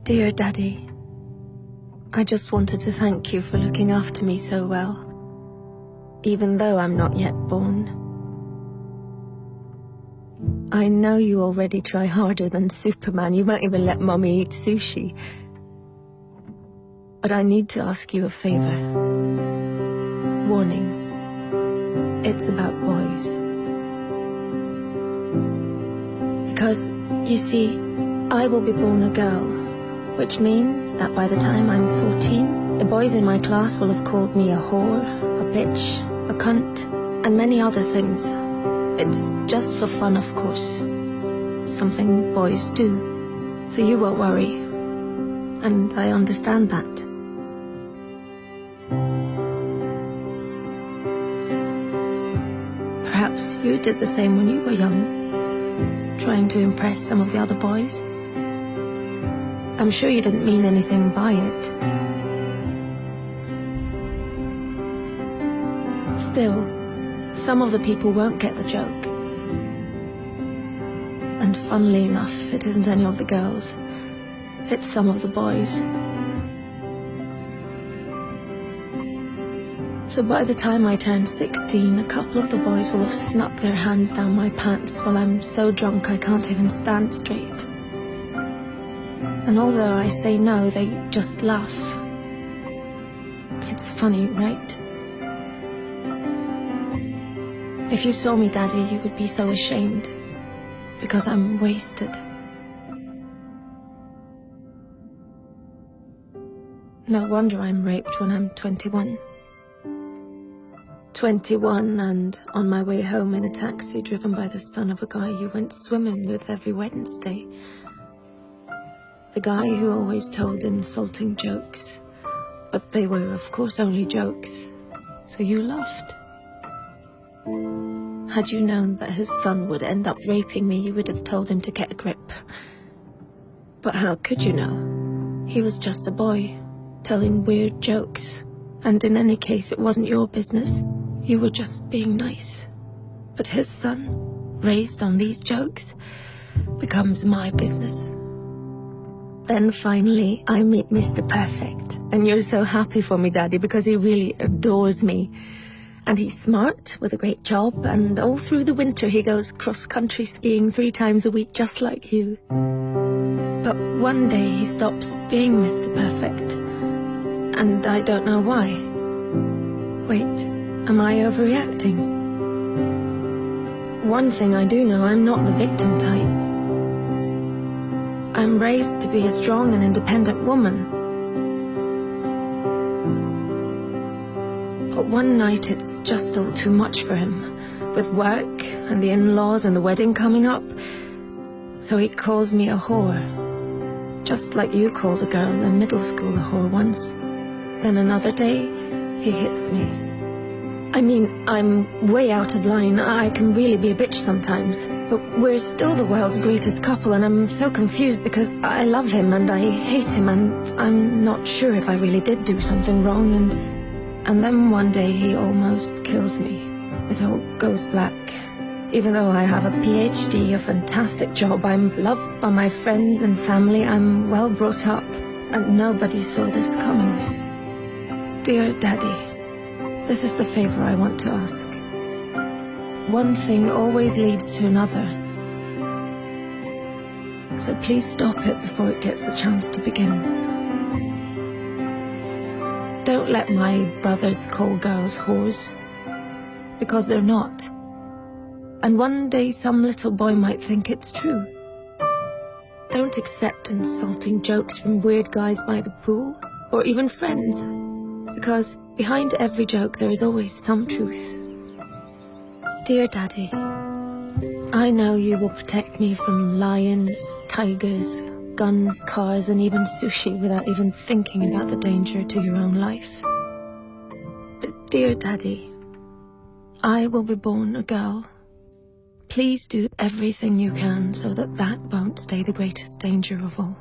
Dear Daddy, I just wanted to thank you for looking after me so well, even though I'm not yet born. I know you already try harder than Superman. You won't even let Mommy eat sushi. But I need to ask you a favor. Warning. It's about boys. Because, you see, I will be born a girl, which means that by the time I'm 14, the boys in my class will have called me a whore, a bitch, a cunt, and many other things. It's just for fun, of course. Something boys do. So you won't worry. And I understand that. Perhaps you did the same when you were young, trying to impress some of the other boys. I'm sure you didn't mean anything by it. Still, some of the people won't get the joke. And funnily enough, it isn't any of the girls. It's some of the boys. So by the time I turn 16, a couple of the boys will have snuck their hands down my pants while I'm so drunk I can't even stand straight. And although I say no, they just laugh. It's funny, right? If you saw me, Daddy, you would be so ashamed, because I'm wasted. No wonder I'm raped when I'm 21. 21 and on my way home in a taxi driven by the son of a guy you went swimming with every Wednesday. The guy who always told insulting jokes. But they were, of course, only jokes. So you laughed. Had you known that his son would end up raping me, you would have told him to get a grip. But how could you know? He was just a boy, telling weird jokes. And in any case, it wasn't your business. You were just being nice. But his son, raised on these jokes, becomes my business. Then finally, I meet Mr. Perfect. And you're so happy for me, Daddy, because he really adores me. And he's smart, with a great job, and all through the winter he goes cross-country skiing 3 times a week, just like you. But one day he stops being Mr. Perfect. And I don't know why. Wait, am I overreacting? One thing I do know, I'm not the victim type. I'm raised to be a strong and independent woman. But one night it's just all too much for him, with work and the in-laws and the wedding coming up. So he calls me a whore, just like you called a girl in middle school a whore once. Then another day, he hits me. I mean, I'm way out of line. I can really be a bitch sometimes. But we're still the world's greatest couple, and I'm so confused because I love him and I hate him, and I'm not sure if I really did do something wrong, and then one day he almost kills me. It all goes black. Even though I have a PhD, a fantastic job, I'm loved by my friends and family, I'm well brought up, and nobody saw this coming. Dear Daddy, this is the favor I want to ask. One thing always leads to another. So please stop it before it gets the chance to begin. Don't let my brothers call girls whores, because they're not. And one day some little boy might think it's true. Don't accept insulting jokes from weird guys by the pool, or even friends, because behind every joke there is always some truth. Dear Daddy, I know you will protect me from lions, tigers, guns, cars, and even sushi without even thinking about the danger to your own life. But dear Daddy, I will be born a girl. Please do everything you can so that that won't stay the greatest danger of all.